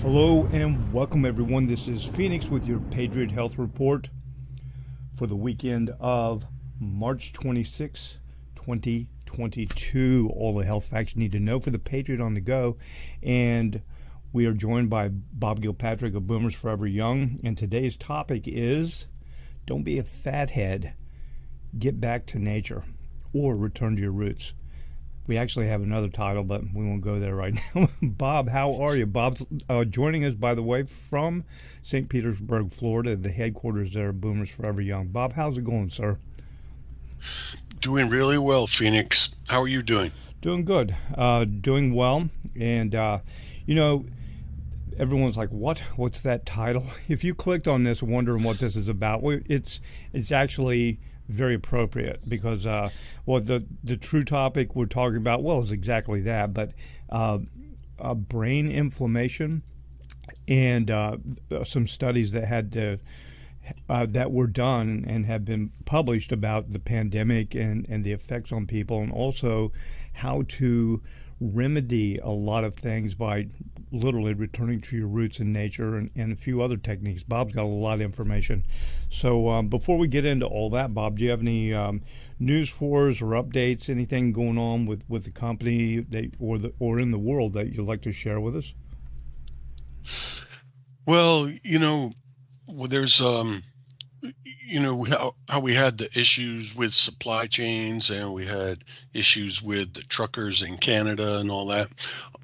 Hello and welcome everyone. This is Phoenix with your Patriot Health Report for the weekend of March 26, 2022. All the health facts you need to know for the Patriot on the go. And we are joined by Bob Patrick of Boomers Forever Young. And today's topic is don't be a fathead. Get back to nature or return to your roots. We actually have another title, but we won't go there right now. Bob, how are you? Bob's joining us, by the way, from St. Petersburg, Florida, the headquarters there of Boomers Forever Young. Bob, how's it going, sir? Doing really well, Phoenix. How are you doing? Doing good. Doing well. And, everyone's like, what? What's that title? If you clicked on this wondering what this is about, it's actually very appropriate because the true topic we're talking about is exactly that, but brain inflammation and some studies that were done and have been published about the pandemic and the effects on people, and also how to remedy a lot of things by literally returning to your roots in nature and a few other techniques. Bob's got a lot of information. So before we get into all that, Bob, do you have any news for us or updates, anything going on with the company or in the world that you'd like to share with us? Well, there's how we had the issues with supply chains and we had issues with the truckers in Canada and all that.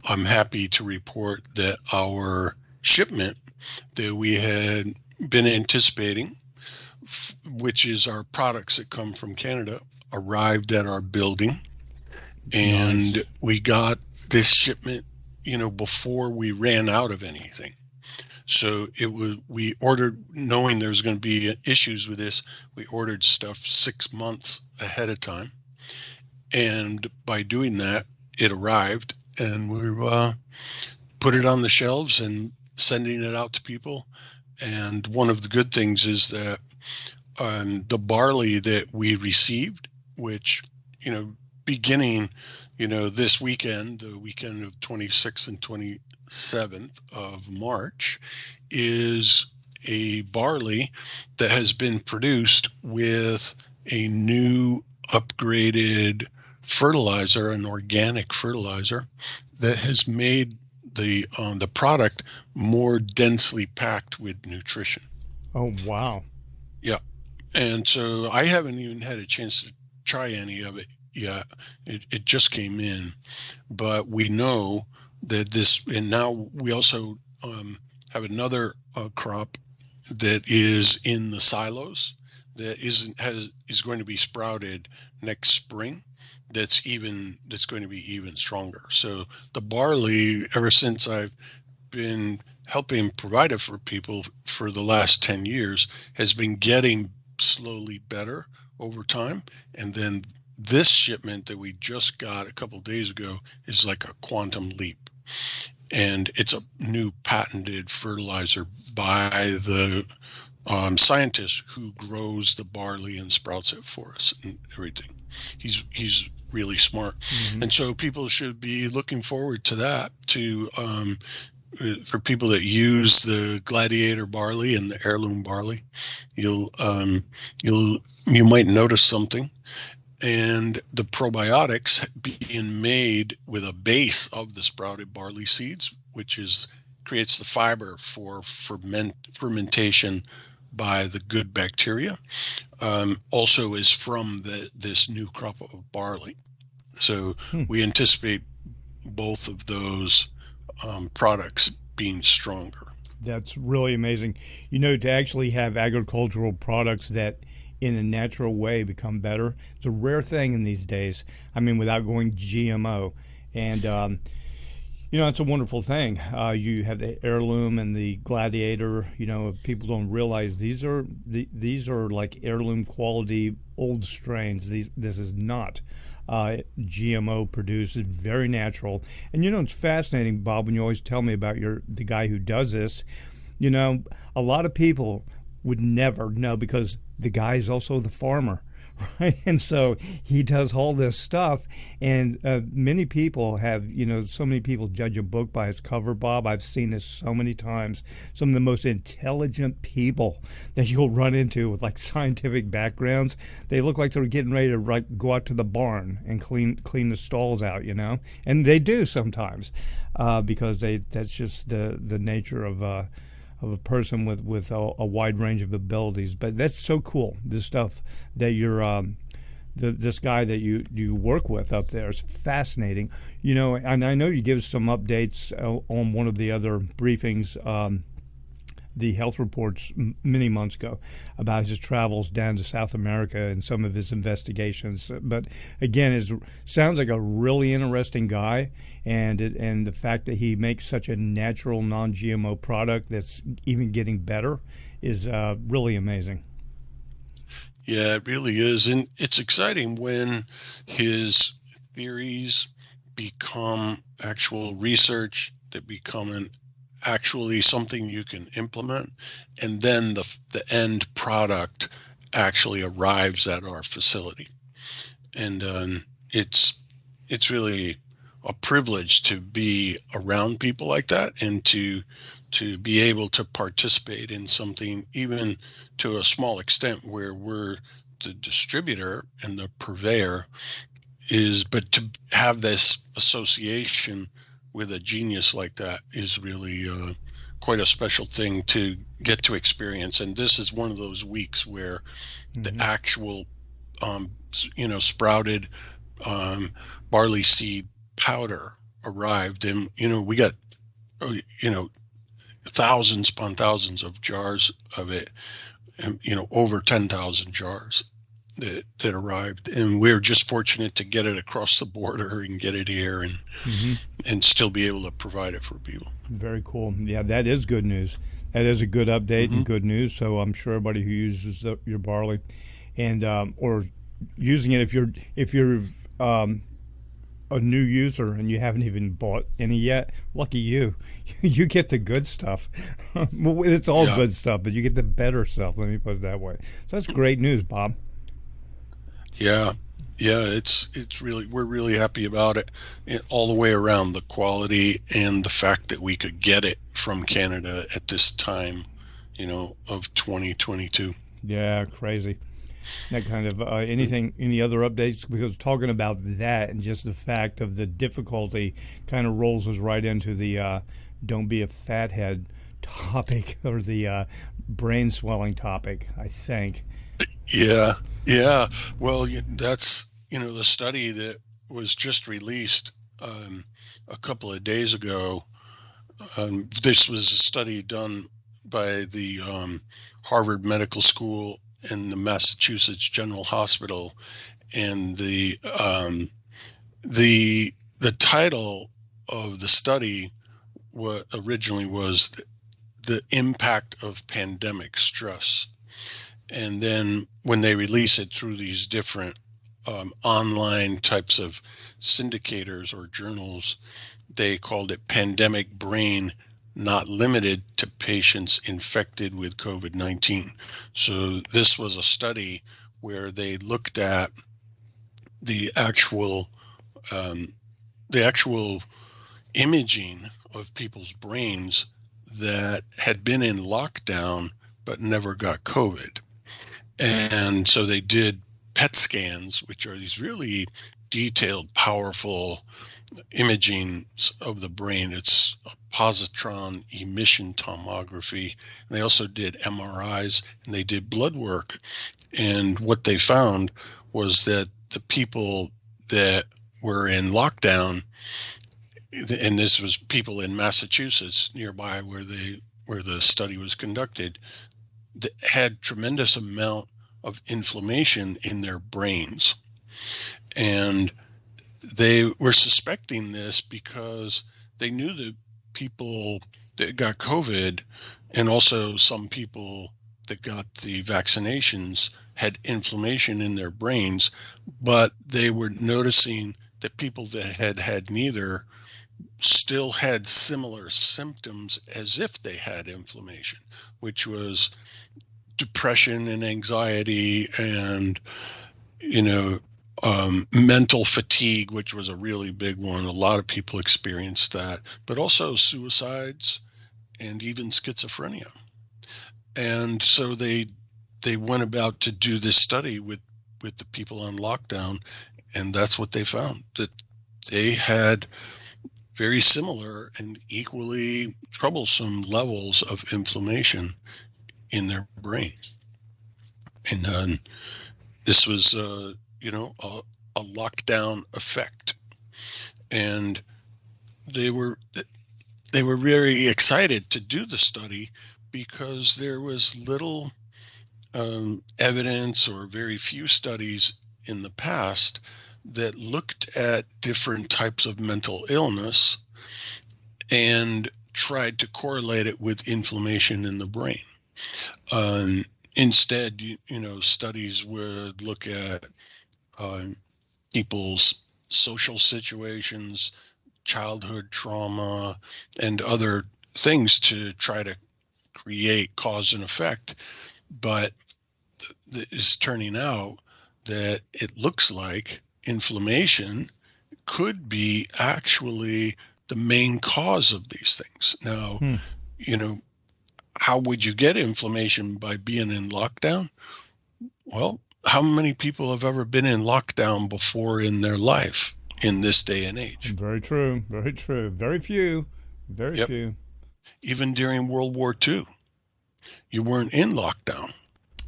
I'm happy to report that our shipment that we had been anticipating, which is our products that come from Canada, arrived at our building. And nice. We got this shipment, before we ran out of anything. So we ordered, knowing there's going to be issues with this, we ordered stuff 6 months ahead of time. And by doing that, it arrived and we put it on the shelves and sending it out to people. And one of the good things is that the barley that we received, which, beginning, this weekend, the weekend of 26th and 27th of March, is a barley that has been produced with a new upgraded fertilizer, an organic fertilizer that has made the product more densely packed with nutrition. Oh, wow. Yeah. And so I haven't even had a chance to try any of it yet. It just came in, but we know that and now we also have another crop that is in the silos that is going to be sprouted next spring. That's going to be even stronger. So the barley, ever since I've been helping provide it for people for the last 10 years, has been getting slowly better over time. And then this shipment that we just got a couple of days ago is like a quantum leap. And it's a new patented fertilizer by the scientist who grows the barley and sprouts it for us and everything. He's really smart. Mm-hmm. And so people should be looking forward to that, for people that use the Gladiator barley and the heirloom barley. You might notice something. And the probiotics being made with a base of the sprouted barley seeds, which creates the fiber for fermentation by the good bacteria, also is from this new crop of barley. So we anticipate both of those products being stronger. That's really amazing. To actually have agricultural products that in a natural way become better, it's a rare thing in these days. I mean, without going GMO. And You know, it's a wonderful thing. You have the heirloom and the gladiator. You know, people don't realize these are like heirloom quality old strains. This is not GMO produced. It's very natural. And you know, it's fascinating, Bob, when you always tell me about the guy who does this. You know, a lot of people would never know because the guy is also the farmer. Right? And so he does all this stuff, and many people have, you know, so many people judge a book by its cover, Bob. I've seen this so many times. Some of the most intelligent people that you'll run into with like scientific backgrounds, they look like they're getting ready to like go out to the barn and clean the stalls out, you know, and they do sometimes because that's just the nature of a person with a wide range of abilities. But that's so cool. This stuff that this guy that you work with up there is fascinating. You know, and I know you give some updates on one of the other briefings, the health reports many months ago about his travels down to South America and some of his investigations. But again, it sounds like a really interesting guy, and the fact that he makes such a natural, non-GMO product that's even getting better is really amazing. Yeah, it really is. And it's exciting when his theories become actual research, that become actually something you can implement, and then the end product actually arrives at our facility. And it's really a privilege to be around people like that, and to be able to participate in something, even to a small extent, where we're the distributor and the purveyor, but to have this association with a genius like that is really quite a special thing to get to experience. And this is one of those weeks where the actual sprouted barley seed powder arrived, and we got thousands upon thousands of jars of it, and over 10,000 jars that arrived, and we're just fortunate to get it across the border and get it here, and still be able to provide it for people. Very cool. Yeah, that is good news. That is a good update and good news. So I'm sure everybody who uses your barley, and or using it, if you're a new user and you haven't even bought any yet, lucky you. You get the good stuff. It's all good stuff, but you get the better stuff. Let me put it that way. So that's great news, Bob. Yeah, it's really, we're really happy about it, all the way around, the quality and the fact that we could get it from Canada at this time, of 2022. Yeah, crazy. That kind of any other updates? Because talking about that and just the fact of the difficulty kind of rolls us right into the don't be a fathead topic, or the brain swelling topic, I think. Yeah. Well, that's, the study that was just released a couple of days ago. This was a study done by the Harvard Medical School and the Massachusetts General Hospital, and the title of the study originally was the impact of pandemic stress. And then when they release it through these different online types of syndicators or journals, they called it Pandemic Brain, Not Limited to Patients Infected with COVID-19. So this was a study where they looked at the actual imaging of people's brains that had been in lockdown but never got COVID. And so they did PET scans, which are these really detailed, powerful imaging of the brain. It's a positron emission tomography. And they also did MRIs, and they did blood work. And what they found was that the people that were in lockdown, and this was people in Massachusetts nearby where the study was conducted, that had tremendous amount of inflammation in their brains. And they were suspecting this because they knew that people that got COVID and also some people that got the vaccinations had inflammation in their brains, but they were noticing that people that had neither still had similar symptoms as if they had inflammation, which was depression and anxiety and, you know, mental fatigue, which was a really big one. A lot of people experienced that, but also suicides and even schizophrenia. And so they went about to do this study with the people on lockdown, and that's what they found, that they had very similar and equally troublesome levels of inflammation in their brain. And this was, a lockdown effect. And they were very excited to do the study because there was little evidence or very few studies in the past that looked at different types of mental illness and tried to correlate it with inflammation in the brain. Instead, studies would look at people's social situations, childhood trauma, and other things to try to create cause and effect. But it's turning out that it looks like inflammation could be actually the main cause of these things. Now, how would you get inflammation? By being in lockdown? Well, how many people have ever been in lockdown before in their life in this day and age? Very true. Very true. Very few. Very few. Even during World War II, you weren't in lockdown.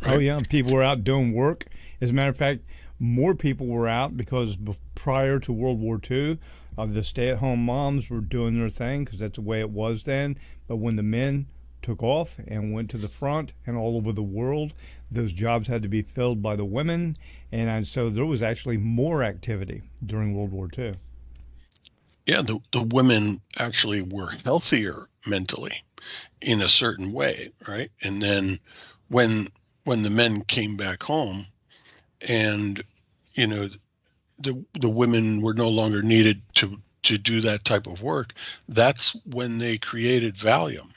Right? Oh, yeah. People were out doing work. As a matter of fact, more people were out because prior to World War II, the stay-at-home moms were doing their thing because that's the way it was then. But when the men took off and went to the front and all over the world, those jobs had to be filled by the women. And so there was actually more activity during World War II. Yeah, the women actually were healthier mentally in a certain way, right? And then when the men came back home and, the women were no longer needed to do that type of work, that's when they created Valium,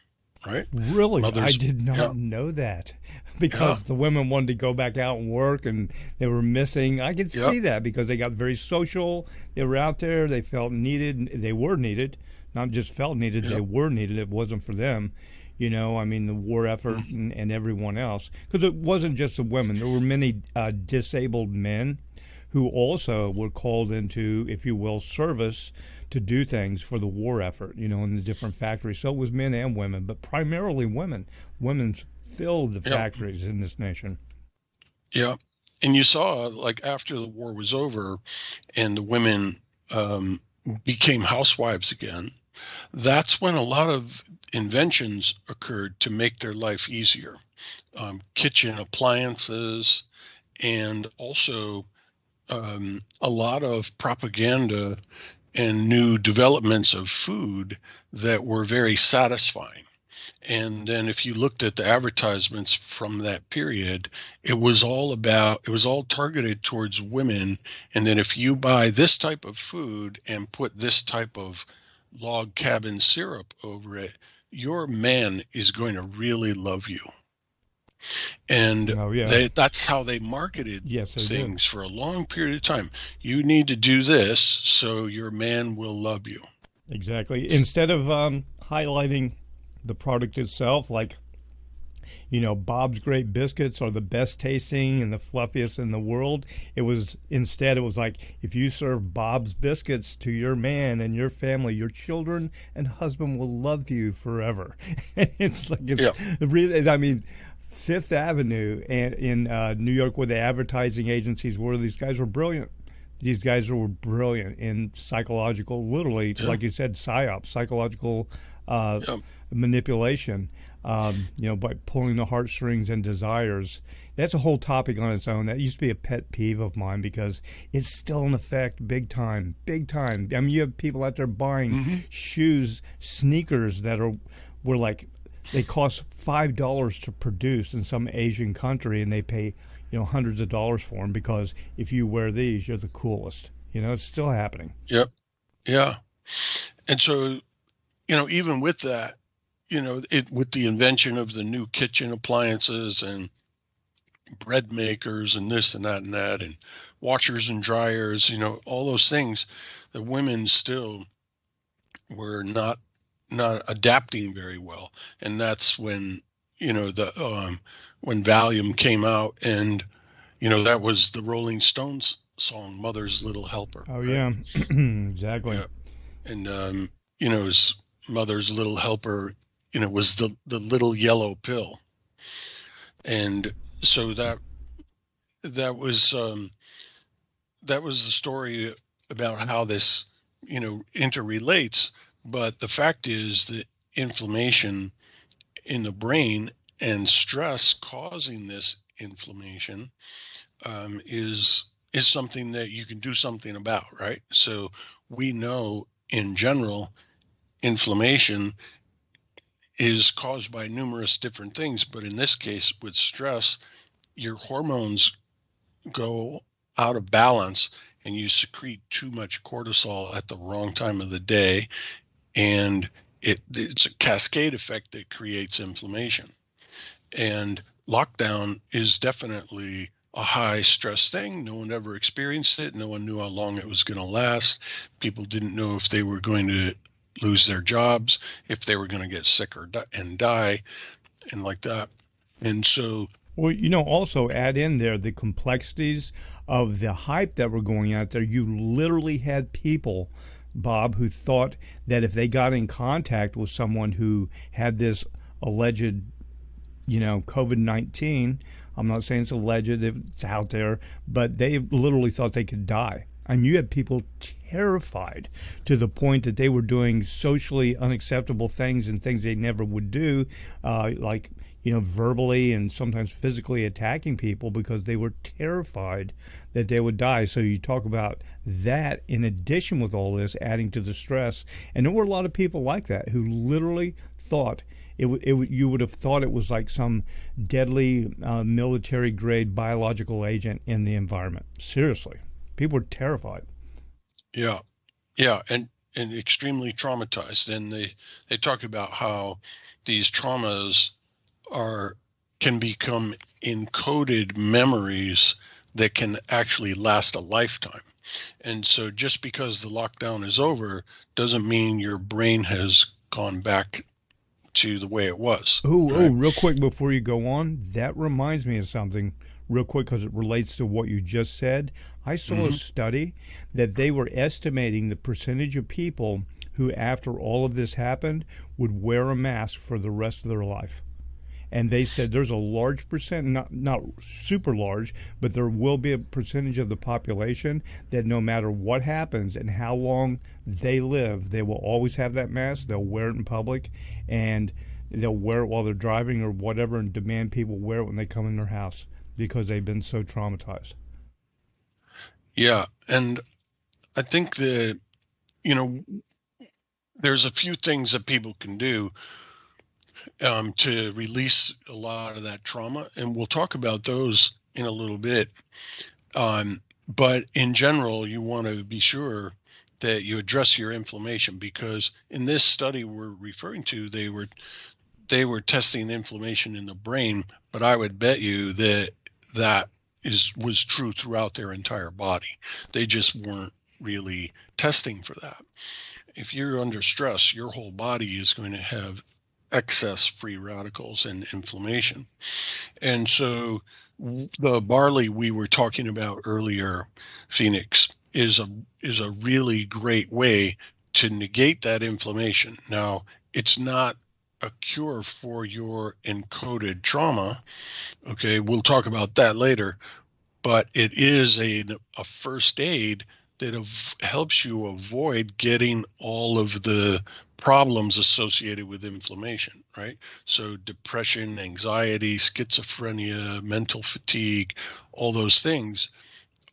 right? Really? I did not know that. Because the women wanted to go back out and work and they were missing. I could see that because they got very social. They were out there. They felt needed. They were needed. Not just felt needed. They were needed. It wasn't for them. The war effort and everyone else. Because it wasn't just the women. There were many disabled men who also were called into, if you will, service to do things for the war effort, in the different factories. So it was men and women, but primarily women. Women filled the factories in this nation. Yeah. And you saw, like, after the war was over and the women became housewives again, that's when a lot of inventions occurred to make their life easier. Kitchen appliances, and also a lot of propaganda and new developments of food that were very satisfying. And then if you looked at the advertisements from that period, it was all targeted towards women. And then if you buy this type of food and put this type of log cabin syrup over it, your man is going to really love you. And that's how they marketed things for a long period of time. You need to do this so your man will love you. Exactly. Instead of highlighting the product itself, like, Bob's Great Biscuits are the best tasting and the fluffiest in the world. It was like, if you serve Bob's Biscuits to your man and your family, your children and husband will love you forever. Really, Fifth Avenue and in New York, where the advertising agencies were, these guys were brilliant. These guys were brilliant in psychological, literally, like you said, psychological manipulation by pulling the heartstrings and desires. That's a whole topic on its own. That used to be a pet peeve of mine because it's still in effect big time, big time. I mean, you have people out there buying Hmm. shoes, sneakers that were like, they cost $5 to produce in some Asian country, and they pay hundreds of dollars for them because if you wear these, you're the coolest. It's still happening. Yep. Yeah. And so, even with that, with the invention of the new kitchen appliances and bread makers and this and that and that and washers and dryers, all those things, the women still were not adapting very well. And that's when, the when Valium came out, and that was the Rolling Stones song Mother's Little Helper, Oh right? yeah, exactly. Yeah. And his Mother's Little Helper, was the little yellow pill. And so that was that was the story about how this interrelates. But the fact is that inflammation in the brain and stress causing this inflammation is something that you can do something about, right? So we know in general inflammation is caused by numerous different things, but in this case with stress, your hormones go out of balance and you secrete too much cortisol at the wrong time of the day, and it's a cascade effect that creates inflammation. And lockdown is definitely a high stress thing. No one ever experienced it. No one knew how long it was going to last. People didn't know if they were going to lose their jobs, if they were going to get sick and die, and like that. And so, Well, also add in there the complexities of the hype that were going out there. You literally had people, Bob, who thought that if they got in contact with someone who had this alleged, COVID-19, I'm not saying it's alleged, it's out there, but they literally thought they could die. And you had people terrified to the point that they were doing socially unacceptable things and things they never would do, like verbally and sometimes physically attacking people because they were terrified that they would die. So you talk about that in addition with all this, adding to the stress. And there were a lot of people like that who literally thought you would have thought it was like some deadly military grade biological agent in the environment. Seriously, people were terrified. yeah, yeah, and extremely traumatized. And they talk about how these traumas are can become encoded memories that can actually last a lifetime. And so just because the lockdown is over doesn't mean your brain has gone back to the way it was, Oh, right? real quick before you go on, that reminds me of something real quick because it relates to what you just said. I saw a Hmm. study that they were estimating the percentage of people who, after all of this happened, would wear a mask for the rest of their life. And they said there's a large percent, not super large, but there will be a percentage of the population that no matter what happens and how long they live, they will always have that mask. They'll wear it in public, and they'll wear it while they're driving or whatever, and demand people wear it when they come in their house because they've been so traumatized. Yeah, and I think that you know there's a few things that people can do to release a lot of that trauma, and we'll talk about those in a little bit. Um, but in general, you want to be sure that you address your inflammation, because in this study we're referring to, they were testing inflammation in the brain, but I would bet you that that was true throughout their entire body. They just weren't really testing for that. If you're under stress, your whole body is going to have excess free radicals and inflammation. And so the barley we were talking about earlier, Phoenix, is a really great way to negate that inflammation. Now, it's not a cure for your encoded trauma. Okay, we'll talk about that later, but it is a first aid that helps you avoid getting all of the problems associated with inflammation, right? So depression, anxiety, schizophrenia, mental fatigue, all those things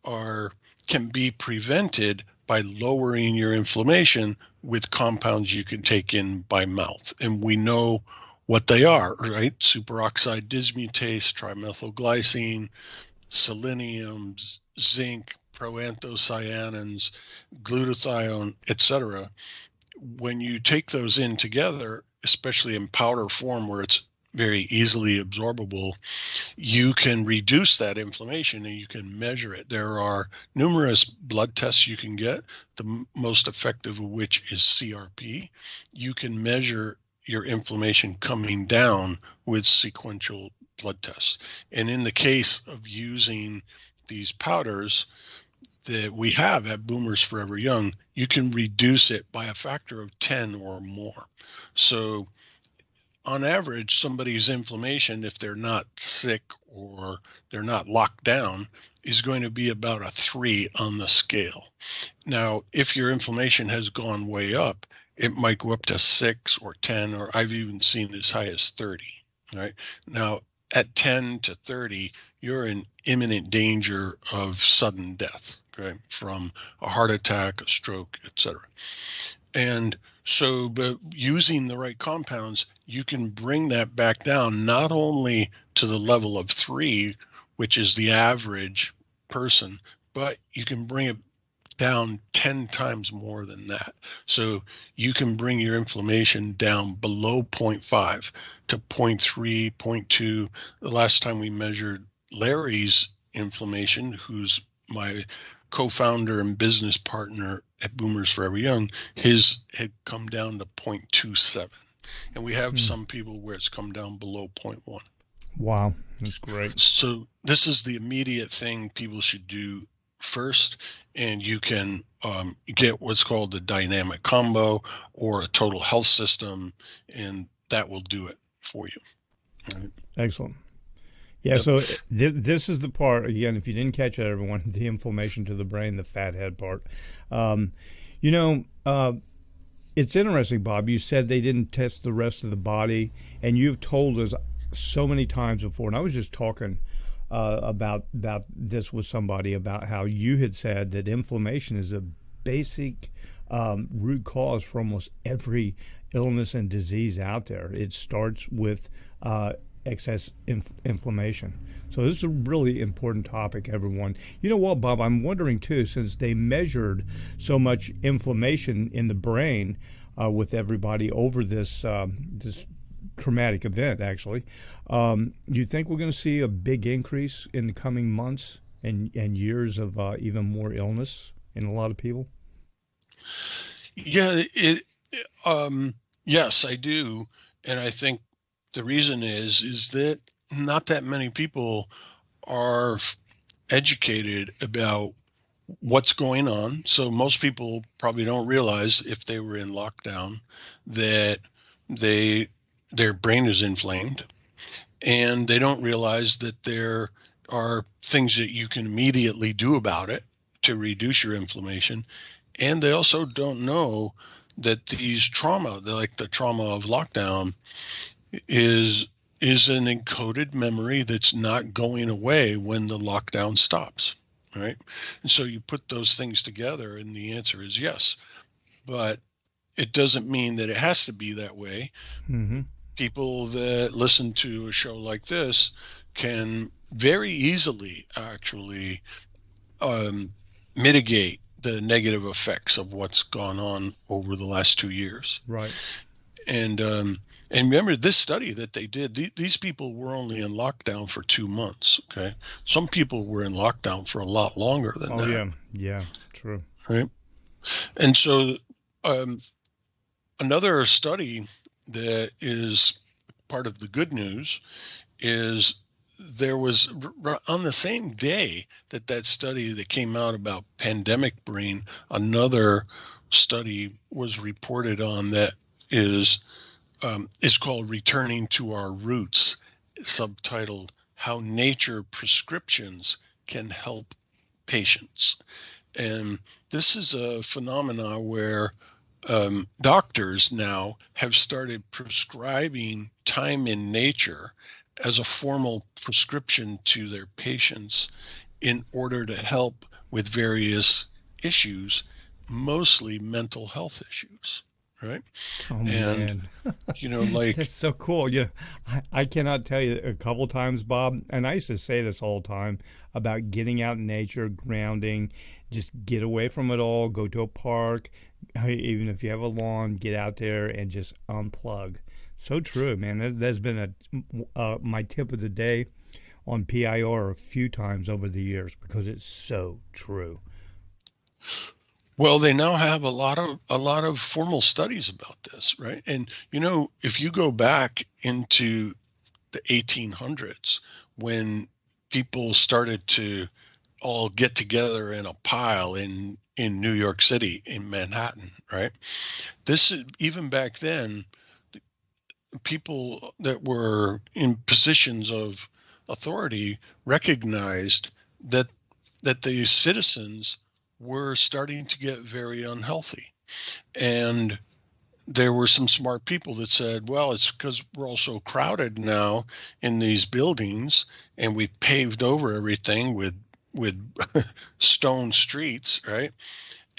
can be prevented by lowering your inflammation with compounds you can take in by mouth. And we know what they are, right? Superoxide dismutase, trimethylglycine, selenium, zinc, proanthocyanins, glutathione, etc. When you take those in together, especially in powder form where it's very easily absorbable, you can reduce that inflammation and you can measure it. There are numerous blood tests you can get, the most effective of which is CRP. You can measure your inflammation coming down with sequential blood tests. And in the case of using these powders that we have at Boomers Forever Young, you can reduce it by a factor of 10 or more. So on average, somebody's inflammation, if they're not sick or they're not locked down, is going to be about a 3 on the scale. Now, if your inflammation has gone way up, it might go up to 6 or 10, or I've even seen as high as 30. Right now, at 10 to 30, you're in imminent danger of sudden death, right, from a heart attack, a stroke, etc. And so, but using the right compounds, you can bring that back down not only to the level of 3, which is the average person, but you can bring it down 10 times more than that. So you can bring your inflammation down below 0.5 to 0.3, 0.2. The last time we measured Larry's inflammation, who's my co-founder and business partner at Boomers Forever Young, his had come down to 0.27. And we have some people where it's come down below 0.1. Wow, that's great. So this is the immediate thing people should do first, and you can get what's called the dynamic combo or a total health system, and that will do it for you. Right. Excellent. Yeah, yep. So this is the part, again, if you didn't catch it, everyone, the inflammation to the brain, the fathead part. It's interesting, Bob. You said they didn't test the rest of the body, and you've told us so many times before, and I was just talking about this with somebody about how you had said that inflammation is a basic root cause for almost every illness and disease out there. It starts with excess inflammation. So this is a really important topic, everyone. You know what, Bob? I'm wondering too, since they measured so much inflammation in the brain with everybody over this this traumatic event, actually, do you think we're going to see a big increase in the coming months and years of even more illness in a lot of people? Yeah, yes, I do, and I think the reason is that not that many people are educated about what's going on. So most people probably don't realize, if they were in lockdown, that their brain is inflamed, and they don't realize that there are things that you can immediately do about it to reduce your inflammation. And they also don't know that these trauma, like the trauma of lockdown, is an encoded memory that's not going away when the lockdown stops, right? And so you put those things together, and the answer is yes. But it doesn't mean that it has to be that way. Mm-hmm. People that listen to a show like this can very easily actually mitigate the negative effects of what's gone on over the last 2 years. Right. And remember, this study that they did, these people were only in lockdown for 2 months. Okay, some people were in lockdown for a lot longer than that. Oh yeah, true. Right, and so another study that is part of the good news is there was, on the same day that study that came out about pandemic brain, another study was reported on that is called Returning to Our Roots, subtitled How Nature Prescriptions Can Help Patients. And this is a phenomena where doctors now have started prescribing time in nature as a formal prescription to their patients in order to help with various issues, mostly mental health issues, right? Oh And, man, like, that's so cool. I cannot tell you a couple times, Bob, and I used to say this all the time about getting out in nature, grounding, just get away from it all, go to a park, even if you have a lawn, get out there and just unplug. So true, man. That's been my tip of the day on PIR a few times over the years because it's so true. well, they now have a lot of formal studies about this, right? And if you go back into the 1800s, when people started to all get together in a pile in New York City, in Manhattan, right? This is even back then, people that were in positions of authority recognized that the citizens were starting to get very unhealthy. And there were some smart people that said, well, it's because we're all so crowded now in these buildings, and we've paved over everything with stone streets, right?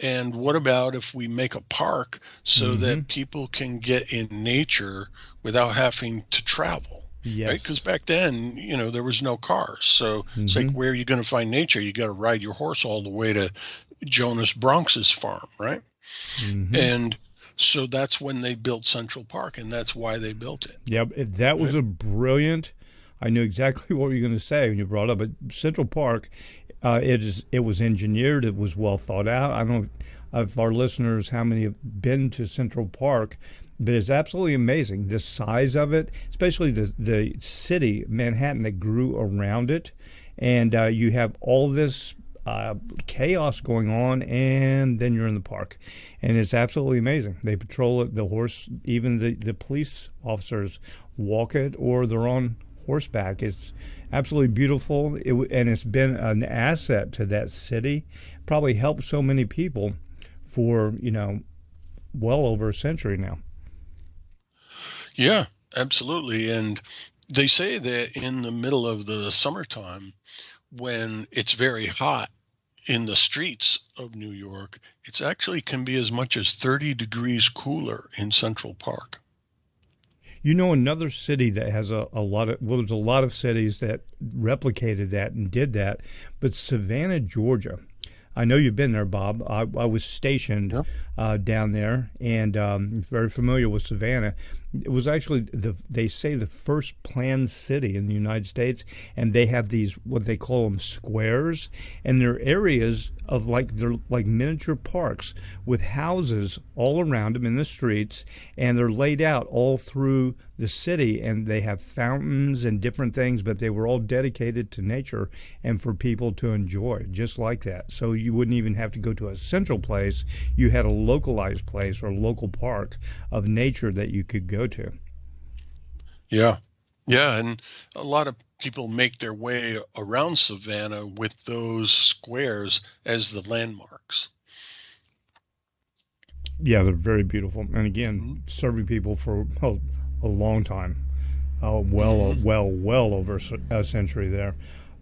And what about if we make a park so Mm-hmm. that people can get in nature without having to travel? Right? Because Yes. back then, there was no cars. So it's like, Mm-hmm. where are you going to find nature? You got to ride your horse all the way to Jonas Bronx's farm, right? Mm-hmm. And so that's when they built Central Park, and that's why they built it. Yep, that was Right? a brilliant. I knew exactly what you were going to say when you brought up it. Central Park. It was engineered. It was well thought out. I don't know if our listeners how many have been to Central Park, but it's absolutely amazing. The size of it, especially the city Manhattan that grew around it, and you have all this chaos going on, and then you're in the park, and it's absolutely amazing. They patrol it. The horse, even the police officers walk it, or they're on horseback. It's absolutely beautiful, and it's been an asset to that city. Probably helped so many people for well over a century now. Yeah, absolutely. And they say that in the middle of the summertime, when it's very hot in the streets of New York, it's actually can be as much as 30 degrees cooler in Central Park. Another city that has a lot of, well, there's a lot of cities that replicated that and did that, but Savannah, Georgia. I know you've been there, Bob. I was stationed Yeah. down there, and very familiar with Savannah. It was actually they say the first planned city in the United States, and they have these what they call them squares, and they're areas of they're like miniature parks with houses all around them in the streets, and they're laid out all through the city, and they have fountains and different things, but they were all dedicated to nature and for people to enjoy, just like that. So you wouldn't even have to go to a central place. You had a localized place or a local park of nature that you could go to. Yeah. Yeah. And a lot of people make their way around Savannah with those squares as the landmarks. Yeah, they're very beautiful. And Hmm. again, serving people for a long time, Hmm. well over a century there.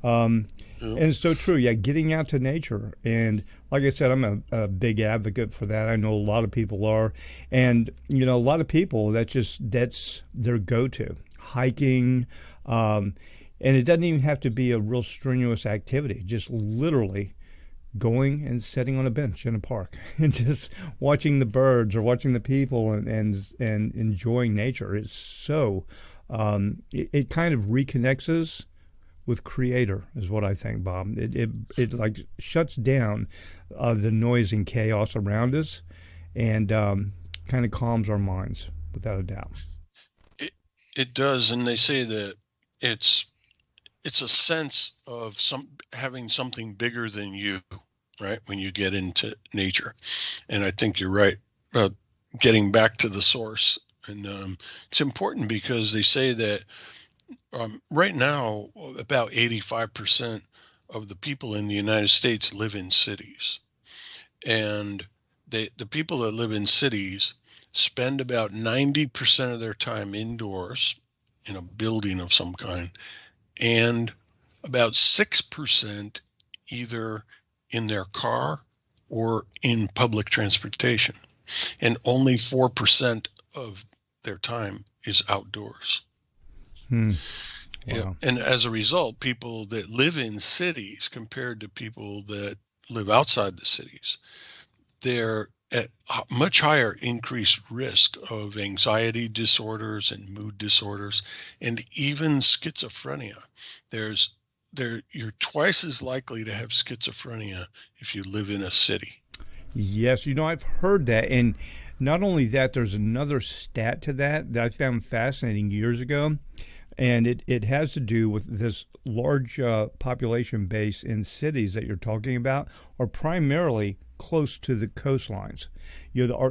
Um, Yeah. and it's so true. Yeah, getting out to nature. And like I said, I'm a big advocate for that. I know a lot of people are. And, a lot of people, that's their go to hiking. Um, and it doesn't even have to be a real strenuous activity, just literally going and sitting on a bench in a park and just watching the birds or watching the people and enjoying nature. It's so it kind of reconnects us with creator is what I think, Bob. It like shuts down the noise and chaos around us and kind of calms our minds without a doubt. It does. And they say that it's it's a sense of having something bigger than you, right? When you get into nature. And I think you're right about getting back to the source. And it's important because they say that right now, about 85% of the people in the United States live in cities. And the people that live in cities spend about 90% of their time indoors in a building of some kind, and about 6% either in their car or in public transportation. And only 4% of their time is outdoors. Hmm. Yeah. Wow. And as a result, people that live in cities compared to people that live outside the cities, they're at much higher increased risk of anxiety disorders and mood disorders and even schizophrenia. There's you're twice as likely to have schizophrenia if you live in a city. Yes, I've heard that. And not only that, there's another stat to that I found fascinating years ago. And it has to do with this large population base in cities that you're talking about are primarily close to the coastlines.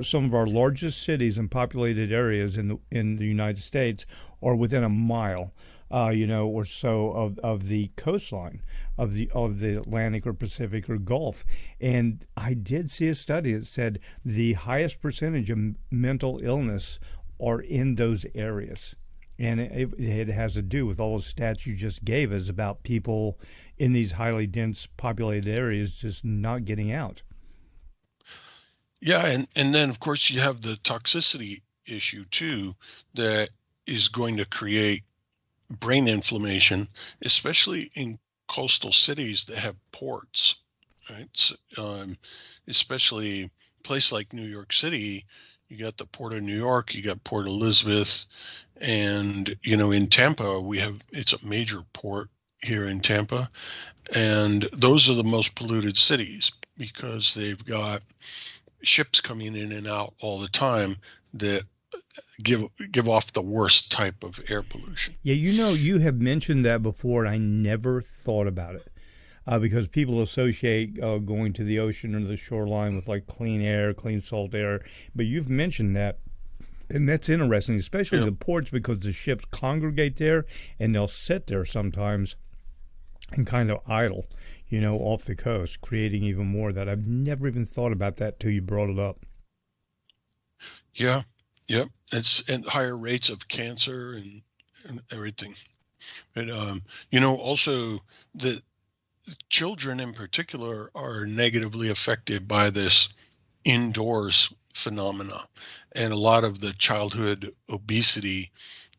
Some of our largest cities and populated areas in the United States are within a mile, or so of the coastline of the Atlantic or Pacific or Gulf. And I did see a study that said the highest percentage of mental illness are in those areas. And it has to do with all the stats you just gave us about people in these highly dense populated areas just not getting out. Yeah, and then of course you have the toxicity issue too that is going to create brain inflammation, especially in coastal cities that have ports, right? So, especially a place like New York City, you got the Port of New York, you got Port Elizabeth, and in Tampa it's a major port here in Tampa, and those are the most polluted cities because they've got ships coming in and out all the time that give off the worst type of air pollution. Yeah, you have mentioned that before, and I never thought about it. Because people associate going to the ocean or the shoreline with like clean air, clean salt air. But you've mentioned that, and that's interesting, especially the ports, because the ships congregate there and they'll sit there sometimes and kind of idle, off the coast, creating even more of that. I've never even thought about that till you brought it up. Yeah, yep. It's and higher rates of cancer and everything. But also the children in particular are negatively affected by this indoors phenomena. And a lot of the childhood obesity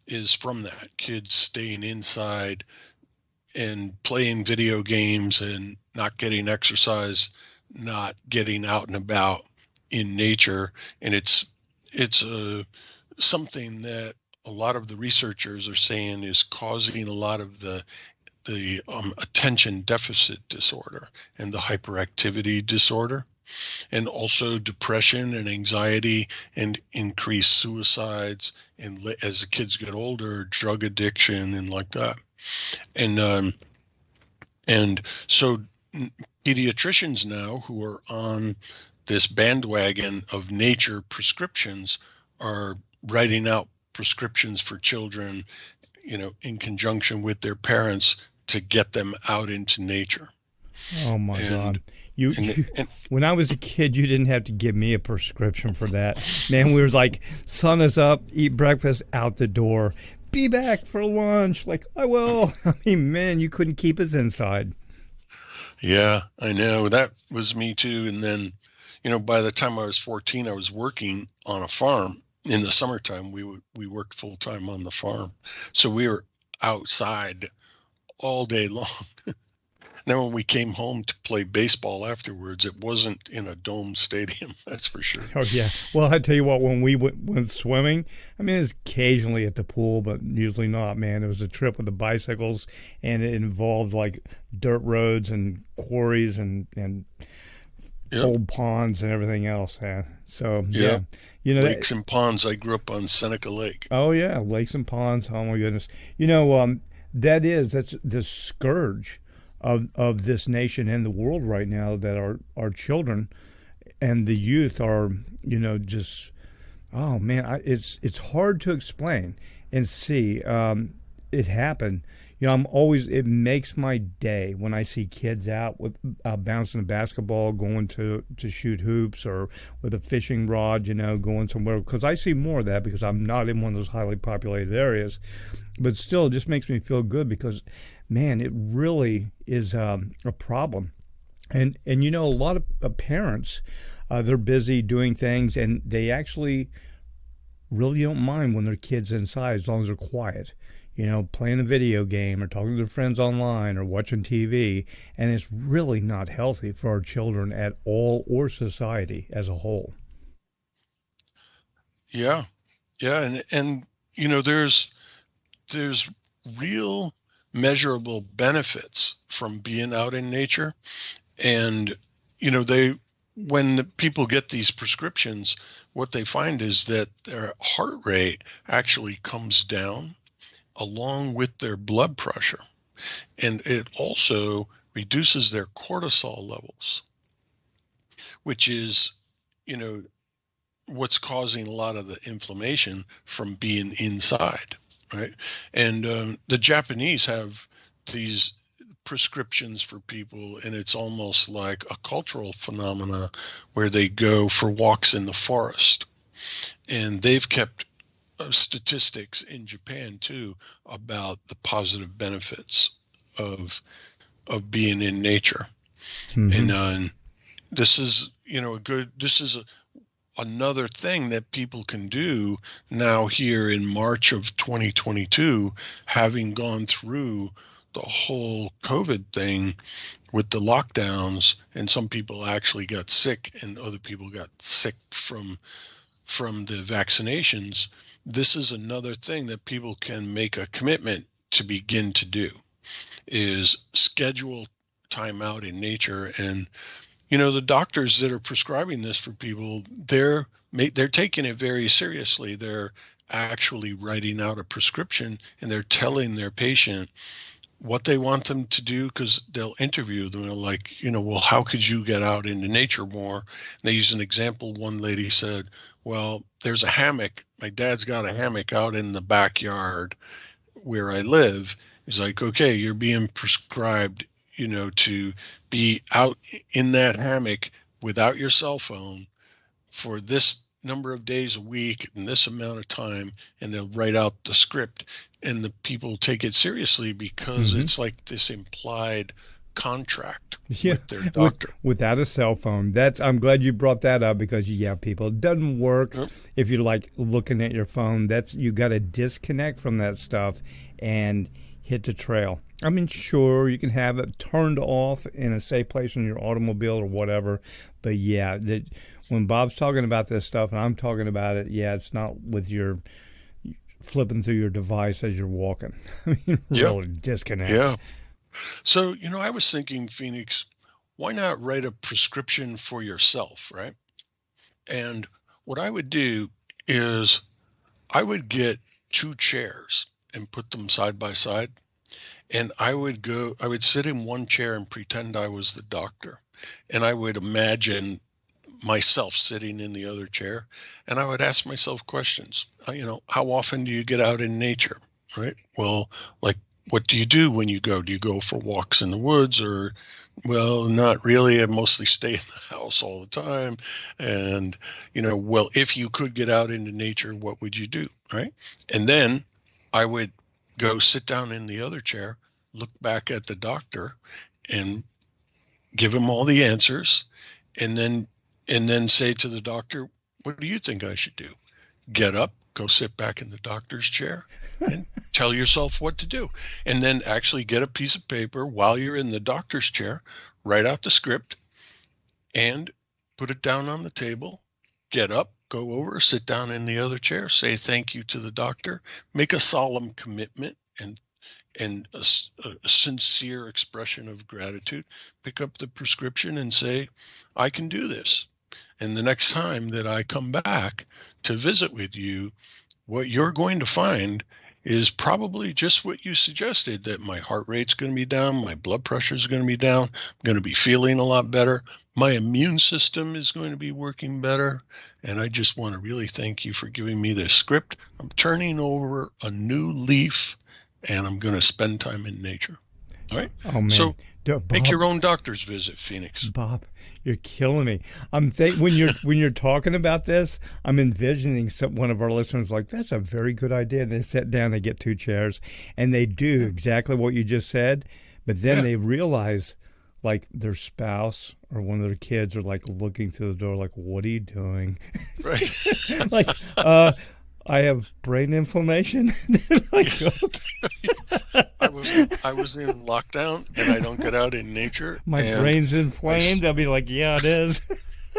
is from that. Kids staying inside and playing video games and not getting exercise, not getting out and about in nature. And it's something that a lot of the researchers are saying is causing a lot of the attention deficit disorder and the hyperactivity disorder, and also depression and anxiety and increased suicides, and as the kids get older, drug addiction and like that. And so pediatricians now who are on this bandwagon of nature prescriptions are writing out prescriptions for children, in conjunction with their parents to get them out into nature. Oh my God! When I was a kid, you didn't have to give me a prescription for that. Man, we were like, sun is up, eat breakfast, out the door, be back for lunch. Like, I will. I mean, man, you couldn't keep us inside. Yeah, I know. That was me too. And then, by the time I was 14, I was working on a farm. In the summertime, we worked full time on the farm, so we were outside all day long. Then when we came home to play baseball afterwards, it wasn't in a dome stadium, that's for sure. Oh yeah. Well, I tell you what, when we went swimming, I mean, it was occasionally at the pool, but usually not. Man, it was a trip with the bicycles, and it involved like dirt roads and quarries and old ponds and everything else. So yeah, lakes and ponds. I grew up on Seneca Lake. Oh yeah, lakes and ponds. Oh my goodness. That's the scourge of this nation and the world right now, that our children and the youth are, just, oh man, it's hard to explain and see it happen. I'm always, it makes my day when I see kids out with bouncing a basketball, going to shoot hoops, or with a fishing rod, going somewhere. Because I see more of that because I'm not in one of those highly populated areas. But still, it just makes me feel good because, man, it really is a problem. And a lot of parents, they're busy doing things, and they actually really don't mind when their kids inside as long as they're quiet. Playing a video game or talking to their friends online or watching TV, and it's really not healthy for our children at all or society as a whole. Yeah, yeah, and there's real measurable benefits from being out in nature. And they when the people get these prescriptions, what they find is that their heart rate actually comes down along with their blood pressure, and it also reduces their cortisol levels, which is you know what's causing a lot of the inflammation from being inside, right? And the Japanese have these prescriptions for people, and it's almost like a cultural phenomena where they go for walks in the forest. And they've kept statistics in Japan too about the positive benefits of being in nature. Mm-hmm. And this is a good this is another thing that people can do now here in March of 2022, having gone through the whole COVID thing with the lockdowns, and some people actually got sick and other people got sick from the vaccinations. This is another thing that people can make a commitment to begin to do, is schedule time out in nature. And the doctors that are prescribing this for people, they're taking it very seriously. They're actually writing out a prescription, and they're telling their patient what they want them to do, because they'll interview them. They're like, well, how could you get out into nature more? And they use an example. One lady said, well, there's a hammock. My dad's got a hammock out in the backyard where I live. He's like, okay, you're being prescribed, to be out in that hammock without your cell phone for this number of days a week and this amount of time, and they'll write out the script, and the people take it seriously because Mm-hmm. it's like this implied contract Yeah, with their with doctor. without a cell phone. I'm glad you brought that up because people, it doesn't work Yep. if you're like looking at your phone. You got to disconnect from that stuff and hit the trail. I mean, sure, you can have it turned off in a safe place in your automobile or whatever, but when Bob's talking about this stuff and I'm talking about it, it's not with your flipping through your device as you're walking. I mean, Yeah, really disconnect. yeah. So, I was thinking, Phoenix, why not write a prescription for yourself, right? And what I would do is I would get two chairs and put them side by side. And I would sit in one chair and pretend I was the doctor. And I would imagine myself sitting in the other chair. And I would ask myself questions. How often do you get out in nature? Right? Well, like, what do you do when you go? Do you go for walks in the woods, or, well, not really. I mostly stay in the house all the time. And, well, if you could get out into nature, what would you do? Right? And then I would go sit down in the other chair, look back at the doctor, and give him all the answers, and then say to the doctor, what do you think I should do? Get up, go sit back in the doctor's chair, and tell yourself what to do. And then actually get a piece of paper while you're in the doctor's chair, write out the script, and put it down on the table. Get up, go over, sit down in the other chair, say thank you to the doctor, make a solemn commitment, and a sincere expression of gratitude. Pick up the prescription and say, I can do this. And the next time that I come back to visit with you, what you're going to find is probably just what you suggested, that my heart rate's going to be down, my blood pressure is going to be down, I'm going to be feeling a lot better, my immune system is going to be working better. And I just want to really thank you for giving me this script. I'm turning over a new leaf, and I'm going to spend time in nature. All right. Oh man, So make Bob, your own doctor's visit, Phoenix. Bob, you're killing me. When you're talking about this, I'm envisioning one of our listeners like that's a very good idea. And they sit down, they get two chairs, and they do Yeah. exactly what you just said. But then Yeah. they realize, like their spouse or one of their kids are like looking through the door, like, "What are you doing?" Right. Like, I have brain inflammation. Like, okay. I was in lockdown and I don't get out in nature, My and brain's my inflamed. I'll be like, yeah, it is.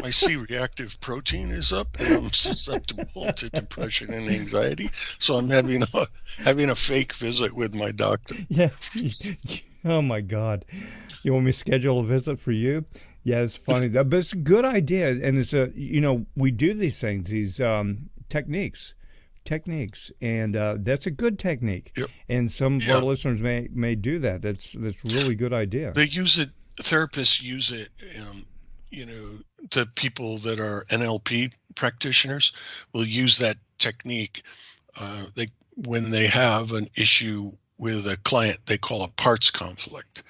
my C-reactive protein is up, and I'm susceptible to depression and anxiety. So I'm having a fake visit with my doctor. Yeah. Oh my God. You want me to schedule a visit for you? Yeah, it's funny, but it's a good idea, and it's we do these things, these techniques, and that's a good technique. Yep. And some of our Yeah. listeners may do that. That's really good idea. They use it. Therapists use it. The people that are NLP practitioners will use that technique. They when they have an issue with a client, they call a parts conflict.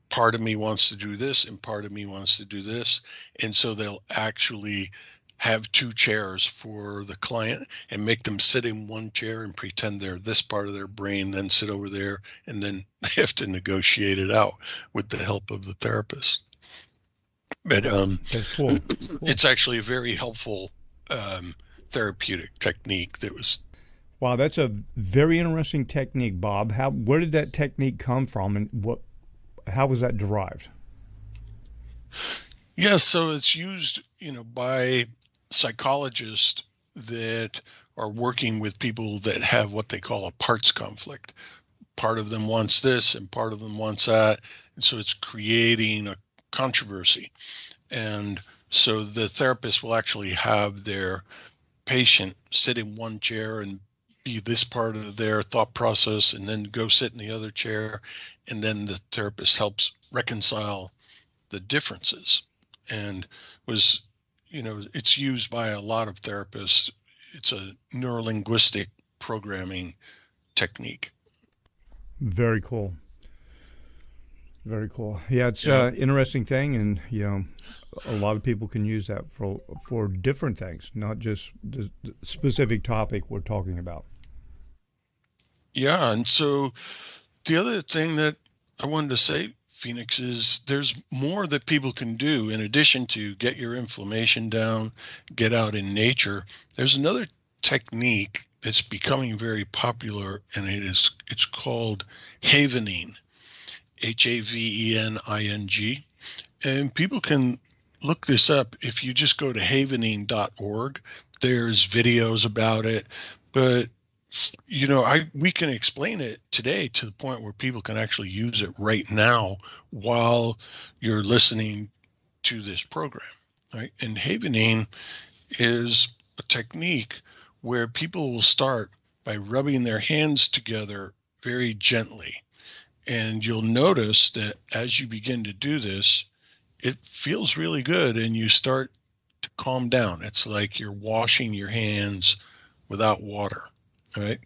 Part of me wants to do this and part of me wants to do this. And so they'll actually have two chairs for the client and make them sit in one chair and pretend they're this part of their brain, then sit over there, and then they have to negotiate it out with the help of the therapist. But That's cool. it's actually a very helpful therapeutic technique that was. Wow, that's a very interesting technique, Bob. Where did that technique come from, and how was that derived? Yeah, so it's used, by psychologists that are working with people that have what they call a parts conflict. Part of them wants this and part of them wants that. And so it's creating a controversy. And so the therapist will actually have their patient sit in one chair and be this part of their thought process, and then go sit in the other chair. And then the therapist helps reconcile the differences. And it's used by a lot of therapists. It's a neurolinguistic programming technique. Very cool. Very cool. Yeah, it's Yeah. an interesting thing, and a lot of people can use that for different things, not just the specific topic we're talking about. Yeah. And so the other thing that I wanted to say, Phoenix, is there's more that people can do in addition to get your inflammation down, get out in nature. There's another technique that's becoming very popular, and it's called havening, Havening. And people can look this up. If you just go to havening.org, there's videos about it. But we can explain it today to the point where people can actually use it right now while you're listening to this program, right? And havening is a technique where people will start by rubbing their hands together very gently. And you'll notice that as you begin to do this, it feels really good and you start to calm down. It's like you're washing your hands without water. Right.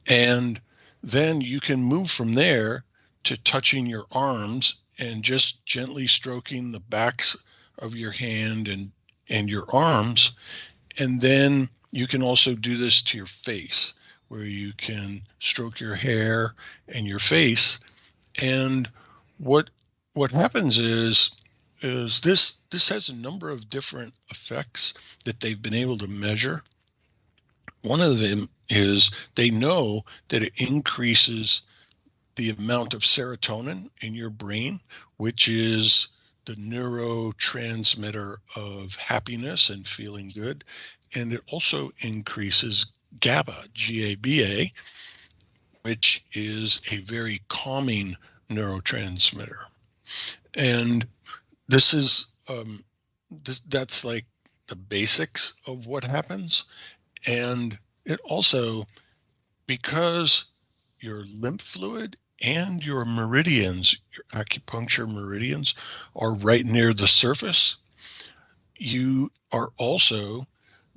And then you can move from there to touching your arms and just gently stroking the backs of your hand and your arms. And then you can also do this to your face, where you can stroke your hair and your face. And what happens is this has a number of different effects that they've been able to measure. One of them is they know that it increases the amount of serotonin in your brain, which is the neurotransmitter of happiness and feeling good. And it also increases GABA, G-A-B-A, which is a very calming neurotransmitter. And this is that's like the basics of what happens. And it also, because your lymph fluid and your meridians, your acupuncture meridians, are right near the surface, you are also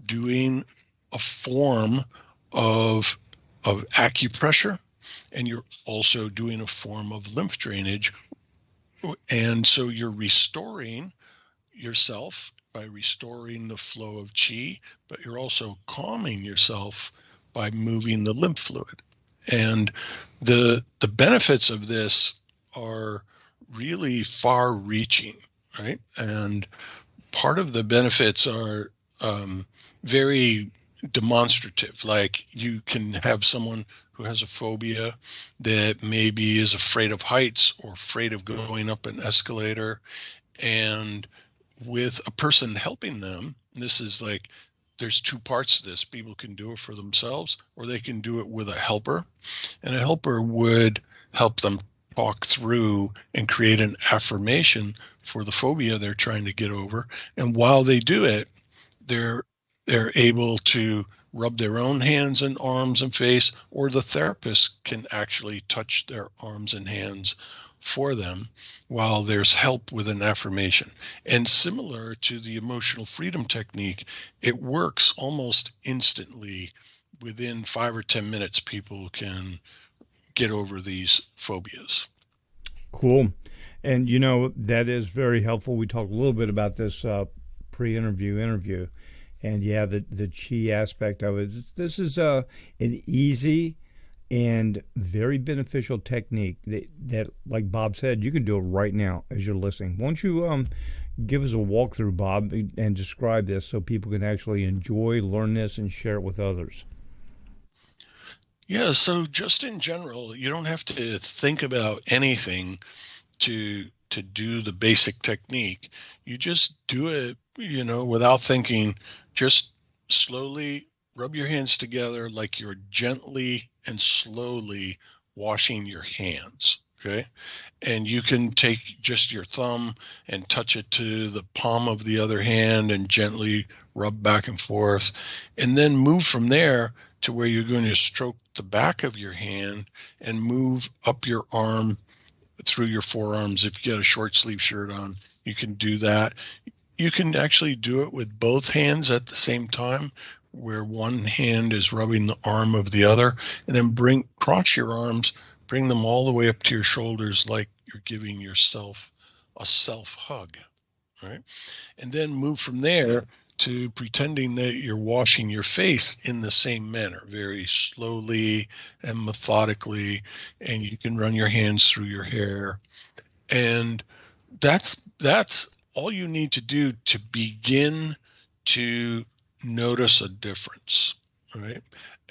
doing a form of acupressure and you're also doing a form of lymph drainage. And so you're restoring yourself by restoring the flow of chi, but you're also calming yourself by moving the lymph fluid. And the benefits of this are really far reaching, right? And part of the benefits are very demonstrative. Like you can have someone who has a phobia that maybe is afraid of heights or afraid of going up an escalator, and with a person helping them, this is like, there's two parts to this. People can do it for themselves, or they can do it with a helper. And a helper would help them talk through and create an affirmation for the phobia they're trying to get over. And while they do it, they're able to rub their own hands and arms and face, or the therapist can actually touch their arms and hands for them while there's help with an affirmation. And similar to the emotional freedom technique, it works almost instantly. Within 5 or 10 minutes, people can get over these phobias. Cool. And, that is very helpful. We talked a little bit about this interview. And yeah, the chi aspect of it. This is an easy and very beneficial technique that, like Bob said, you can do it right now as you're listening. Won't you give us a walkthrough, Bob, and describe this so people can actually enjoy, learn this, and share it with others? Yeah, so just in general, you don't have to think about anything to do the basic technique. You just do it, without thinking. Just slowly rub your hands together like you're gently and slowly washing your hands. Okay. And you can take just your thumb and touch it to the palm of the other hand and gently rub back and forth, and then move from there to where you're going to stroke the back of your hand and move up your arm through your forearms. If you got a short sleeve shirt on, you can do that. You can actually do it with both hands at the same time, where one hand is rubbing the arm of the other, and then cross your arms, bring them all the way up to your shoulders like you're giving yourself a self hug, right? And then move from there to pretending that you're washing your face in the same manner, very slowly and methodically, and you can run your hands through your hair. And that's all you need to do to begin to notice a difference, right?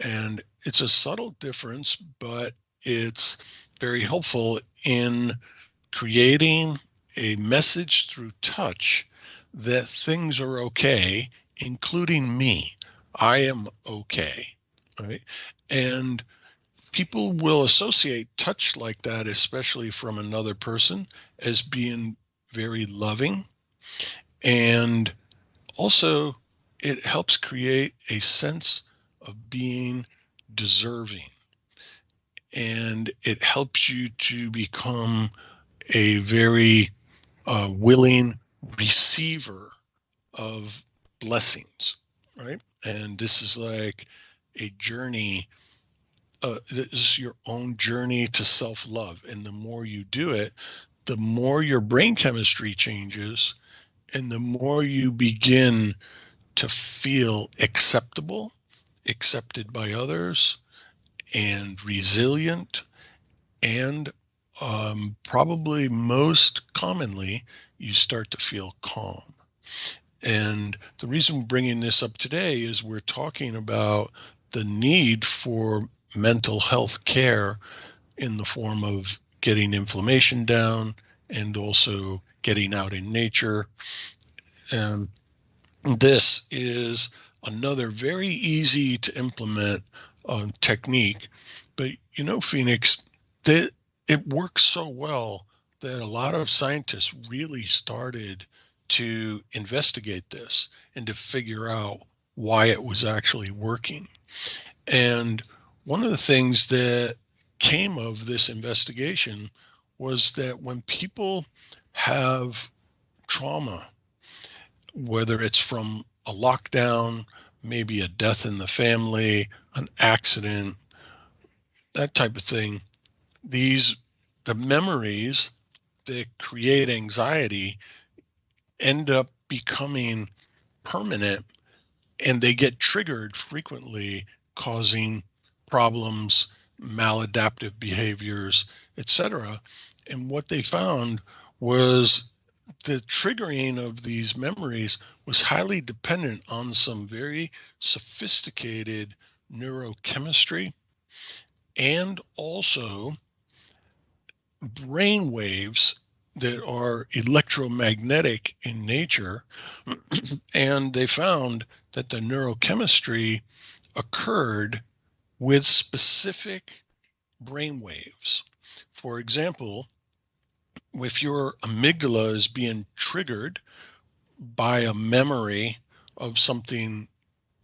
And it's a subtle difference, but it's very helpful in creating a message through touch that things are okay, including me. I am okay, right? And people will associate touch like that, especially from another person, as being very loving. And also, it helps create a sense of being deserving. And it helps you to become a very willing receiver of blessings, right? And this is like a journey. This is your own journey to self-love. And the more you do it, the more your brain chemistry changes, and the more you begin to feel accepted by others, and resilient, and probably most commonly, you start to feel calm. And the reason we're bringing this up today is we're talking about the need for mental health care in the form of getting inflammation down and also getting out in nature. And this is another very easy to implement technique. But Phoenix, it works so well that a lot of scientists really started to investigate this and to figure out why it was actually working. And one of the things that came of this investigation was that when people have trauma, whether it's from a lockdown, maybe a death in the family, an accident, that type of thing, the memories that create anxiety end up becoming permanent, and they get triggered frequently, causing problems, maladaptive behaviors, etc. And what they found was the triggering of these memories was highly dependent on some very sophisticated neurochemistry and also brain waves that are electromagnetic in nature. And they found that the neurochemistry occurred with specific brain waves. For example, if your amygdala is being triggered by a memory of something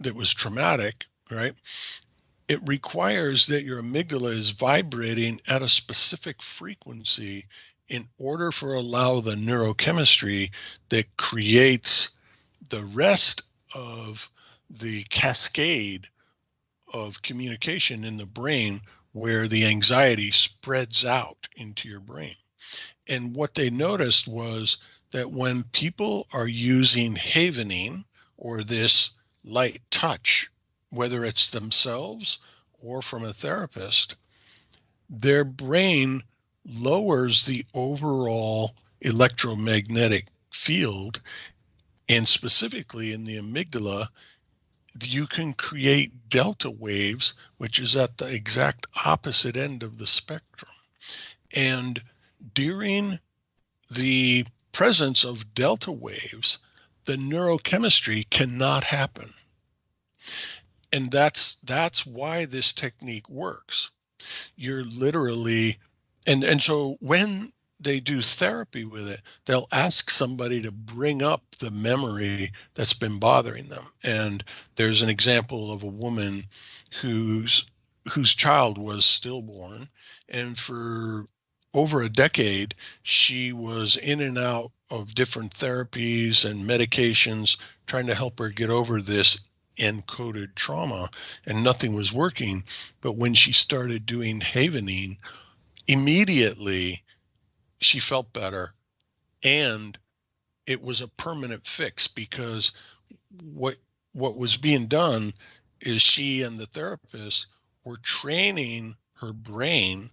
that was traumatic, right? It requires that your amygdala is vibrating at a specific frequency in order for allow the neurochemistry that creates the rest of the cascade of communication in the brain where the anxiety spreads out into your brain. And what they noticed was that when people are using havening or this light touch, whether it's themselves or from a therapist, their brain lowers the overall electromagnetic field. And specifically in the amygdala, you can create delta waves, which is at the exact opposite end of the spectrum. And during the presence of delta waves, the neurochemistry cannot happen. And that's why this technique works. You're literally, and so when they do therapy with it, they'll ask somebody to bring up the memory that's been bothering them. And there's an example of a woman whose child was stillborn, and for over a decade, she was in and out of different therapies and medications trying to help her get over this encoded trauma, and nothing was working. But when she started doing havening, immediately she felt better, and it was a permanent fix, because what was being done is she and the therapist were training her brain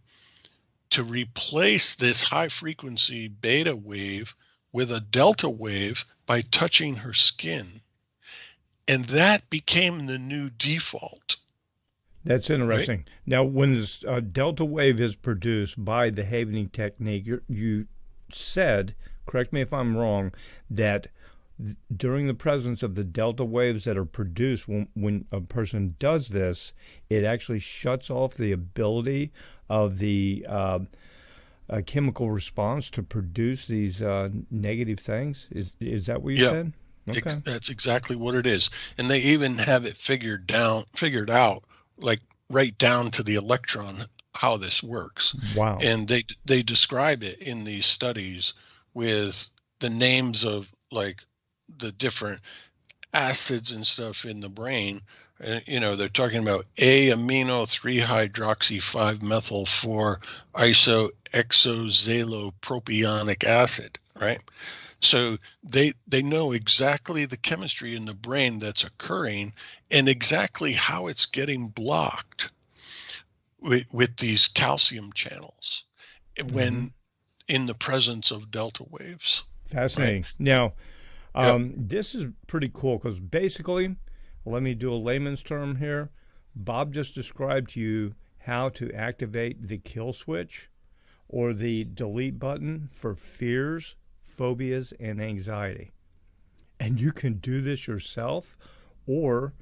to replace this high frequency beta wave with a delta wave by touching her skin. And that became the new default. That's Right? interesting. Now, when this delta wave is produced by the havening technique, you said, correct me if I'm wrong, that during the presence of the delta waves that are produced when a person does this, it actually shuts off the ability of the chemical response to produce these negative things. Is that what you Yeah, said? Okay. that's exactly what it is. And they even have it figured out, like right down to the electron, how this works. Wow. And they describe it in these studies with the names of like the different acids and stuff in the brain. They're talking about A-amino 3-hydroxy 5-methyl 4 isoxazalopropionic acid, right? So they know exactly the chemistry in the brain that's occurring and exactly how it's getting blocked with these calcium channels Mm-hmm. when in the presence of delta waves, right? Fascinating. Now, Yep. this is pretty cool because basically, let me do a layman's term here. Bob just described to you how to activate the kill switch or the delete button for fears, phobias, and anxiety. And you can do this yourself or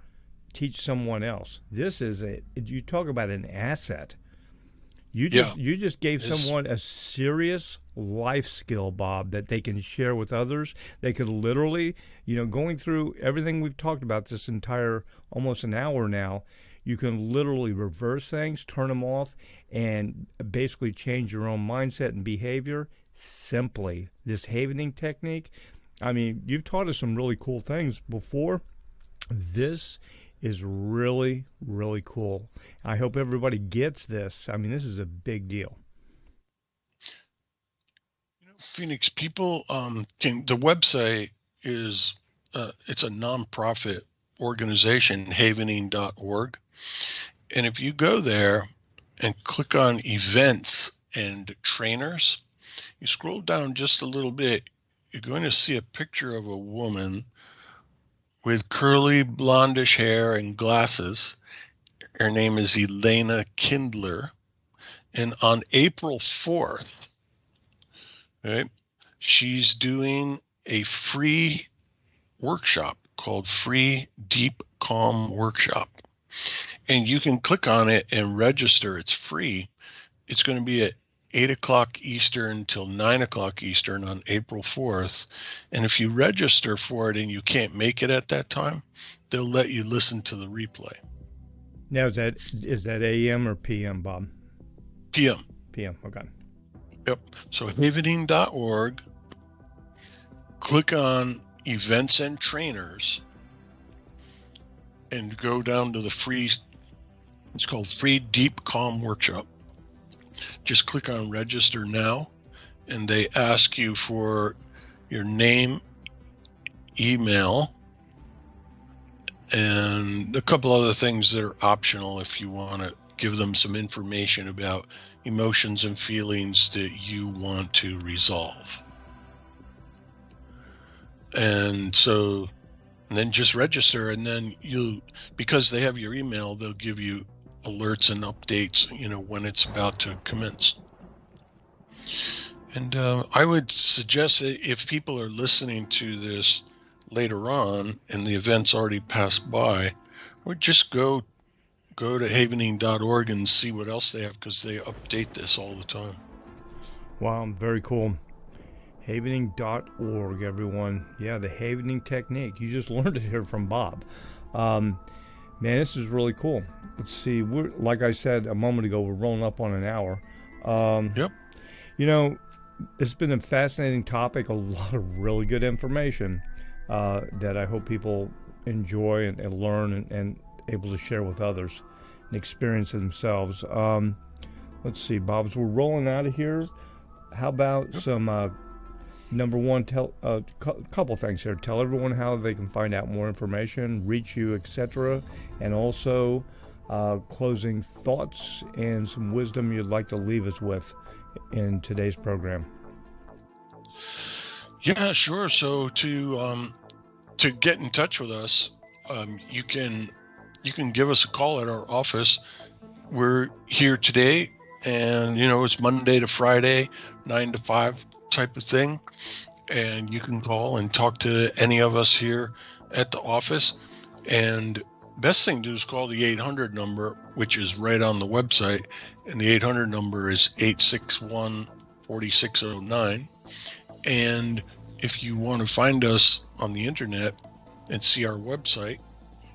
teach someone else. You talk about an asset. Yeah. You just gave It's someone a serious life skill, Bob, that they can share with others. They could literally, going through everything we've talked about this entire almost an hour now, you can literally reverse things, turn them off, and basically change your own mindset and behavior simply. This havening technique. I mean, you've taught us some really cool things before. This is really, really cool. I hope everybody gets this. I mean, this is a big deal. Phoenix, people the website is it's a nonprofit organization, havening.org. And if you go there and click on events and trainers, you scroll down just a little bit, you're going to see a picture of a woman with curly blondish hair and glasses. Her name is Elena Kindler. And on April 4th, right, she's doing a free workshop called Free Deep Calm Workshop. And you can click on it and register. It's free. It's going to be at 8 o'clock Eastern till 9 o'clock Eastern on April 4th. And if you register for it and you can't make it at that time, they'll let you listen to the replay. Now, is that AM or PM, Bob? PM. PM, okay. Yep. So havening.org, click on events and trainers, and go down to the free, it's called Free Deep Calm Workshop. Just click on register now, and they ask you for your name, email, and a couple other things that are optional if you want to give them some information about emotions and feelings that you want to resolve. And so, and then just register, and then because they have your email, they'll give you alerts and updates, when it's about to commence. And I would suggest that if people are listening to this later on and the event's already passed by, or just go to havening.org and see what else they have, because they update this all the time. Wow, very cool. Havening.org, everyone. Yeah, the havening technique. You just learned it here from Bob. Man, this is really cool. Let's see. We're, like I said a moment ago, we're rolling up on an hour. Yep. It's been a fascinating topic, a lot of really good information that I hope people enjoy and learn and able to share with others and experience it themselves. Let's see, Bob, as we're rolling out of here, how about some number one, tell a couple things here. Tell everyone how they can find out more information, reach you, etc., and also closing thoughts and some wisdom you'd like to leave us with in today's program. Yeah, sure. So to get in touch with us, you can give us a call at our office. We're here today, and it's Monday to Friday, 9 to 5 type of thing, and you can call and talk to any of us here at the office. And best thing to do is call the 800 number, which is right on the website, and the 800 number is 861-4609. And if you want to find us on the internet and see our website,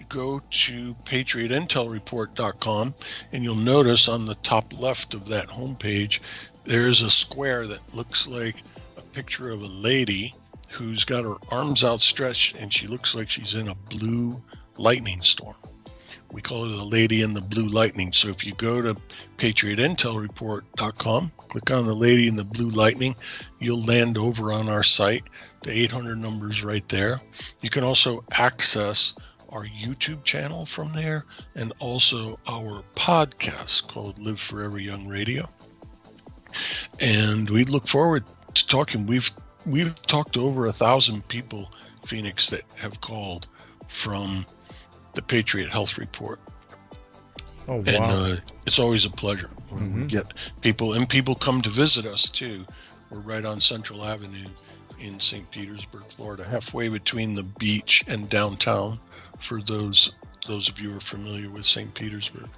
go to patriotintelreport.com, and you'll notice on the top left of that homepage there's a square that looks like a picture of a lady who's got her arms outstretched, and she looks like she's in a blue lightning storm. We call her the lady in the blue lightning. So if you go to patriotintelreport.com, click on the lady in the blue lightning, you'll land over on our site. The 800 number is right there. You can also access our YouTube channel from there, and also our podcast called Live Forever Young Radio. And we look forward to talking. We've talked to over 1,000 people, Phoenix, that have called from the Patriot Health Report. Oh, wow. And it's always a pleasure when we get people, and people come to visit us too. We're right on Central Avenue in St. Petersburg, Florida, halfway between the beach and downtown, for those of you who are familiar with St. Petersburg.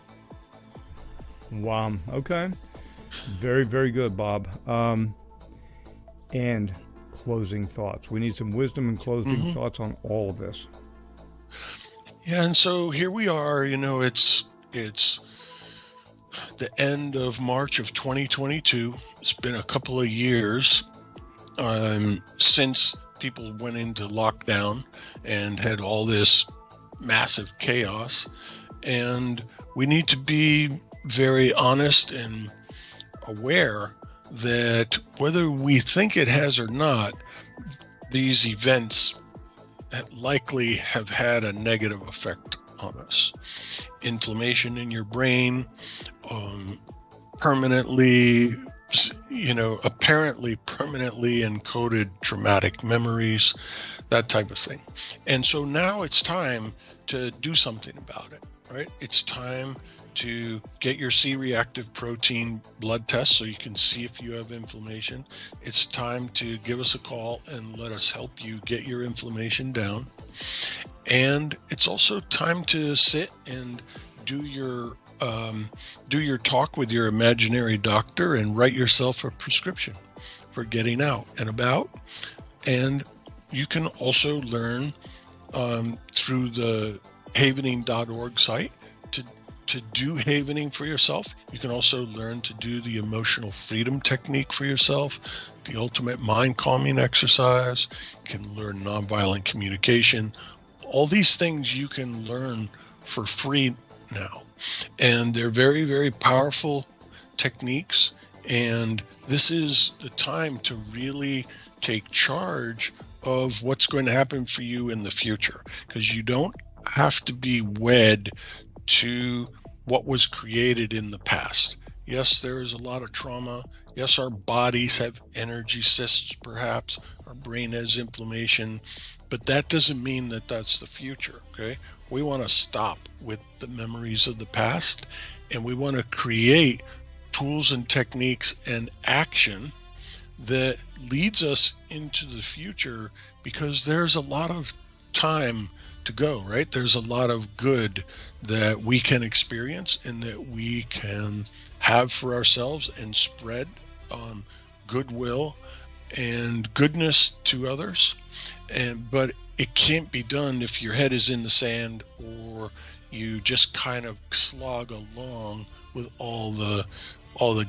Wow. Okay. Very, very good, Bob. And closing thoughts. We need some wisdom and closing thoughts on all of this. Yeah, and so here we are. It's the end of March of 2022. It's been a couple of years since people went into lockdown and had all this massive chaos. And we need to be very honest and aware that whether we think it has or not, these events likely have had a negative effect on us. Inflammation in your brain, permanently, apparently permanently encoded traumatic memories, that type of thing. And so now it's time to do something about it, right? It's time to get your C-reactive protein blood test so you can see if you have inflammation. It's time to give us a call and let us help you get your inflammation down. And it's also time to sit and do your talk with your imaginary doctor and write yourself a prescription for getting out and about. And you can also learn through the havening.org site to do havening for yourself. You can also learn to do the emotional freedom technique for yourself, the ultimate mind calming exercise. You can learn nonviolent communication. All these things you can learn for free now. And they're very, very powerful techniques. And this is the time to really take charge of what's going to happen for you in the future, because you don't have to be wed to what was created in the past. Yes, there is a lot of trauma. Yes, our bodies have energy cysts, perhaps. Our brain has inflammation, but that doesn't mean that that's the future, okay? We want to stop with the memories of the past, and we want to create tools and techniques and action that leads us into the future, because there's a lot of time to go, right? There's a lot of good that we can experience and that we can have for ourselves and spread goodwill and goodness to others. But it can't be done if your head is in the sand or you just kind of slog along with all the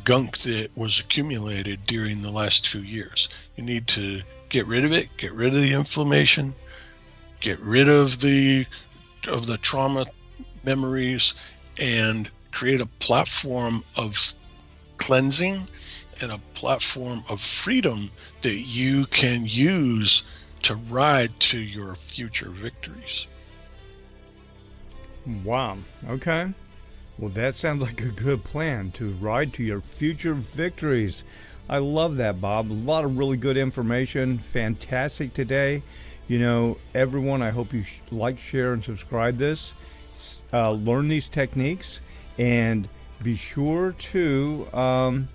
gunk that was accumulated during the last 2 years. You need to get rid of it, get rid of the inflammation, get rid of the trauma memories, and create a platform of cleansing and a platform of freedom that you can use to ride to your future victories. Wow. Okay. Well, that sounds like a good plan to ride to your future victories. I love that, Bob. A lot of really good information. Fantastic today. You know, everyone, I hope you like, share, and subscribe this. Learn these techniques, and be sure to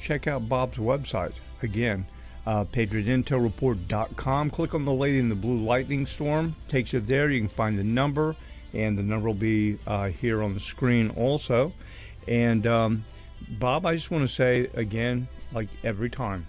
check out Bob's website. Again, patriotintelreport.com. Click on the lady in the blue lightning storm. Takes you there. You can find the number, and the number will be here on the screen also. And Bob, I just want to say again, like every time,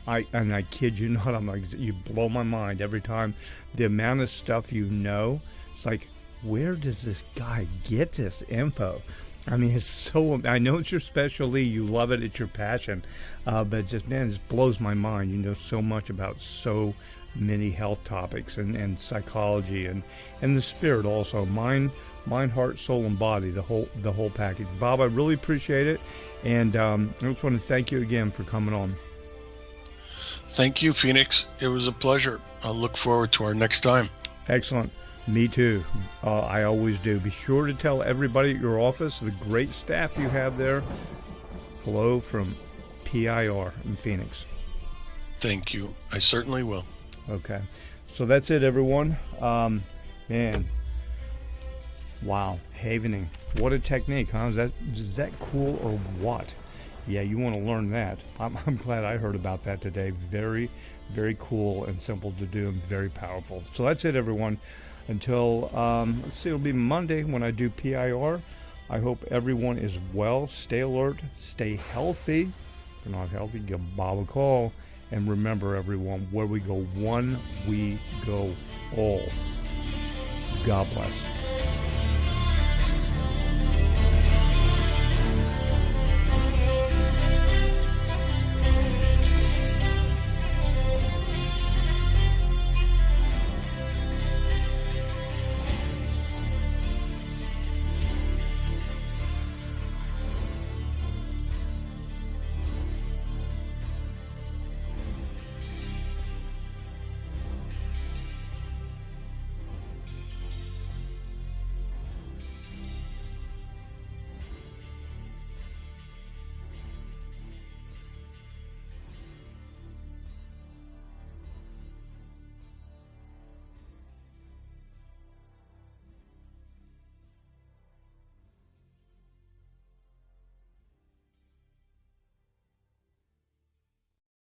I kid you not, I'm like, you blow my mind every time. The amount of stuff you know, it's like, where does this guy get this info? I mean, it's so, I know it's your specialty, you love it, it's your passion, but just, man, it just blows my mind. You know so much about so many health topics and psychology and the spirit also, mind, heart, soul, and body, the whole package. Bob, I really appreciate it, and I just want to thank you again for coming on. Thank you, Phoenix. It was a pleasure. I'll look forward to our next time. Excellent. Me too. I always do. Be sure to tell everybody at your office, the great staff you have there, hello from PIR in Phoenix. Thank you. I certainly will. Okay. So that's it, everyone. Man. Wow. Havening. What a technique, huh? Is that cool or what? Yeah, you want to learn that. I'm glad I heard about that today. Very, very cool and simple to do and very powerful. So that's it, everyone. Until, let's see, it'll be Monday when I do PIR. I hope everyone is well. Stay alert. Stay healthy. If you're not healthy, give Bob a call. And remember, everyone, where we go one, we go all. God bless.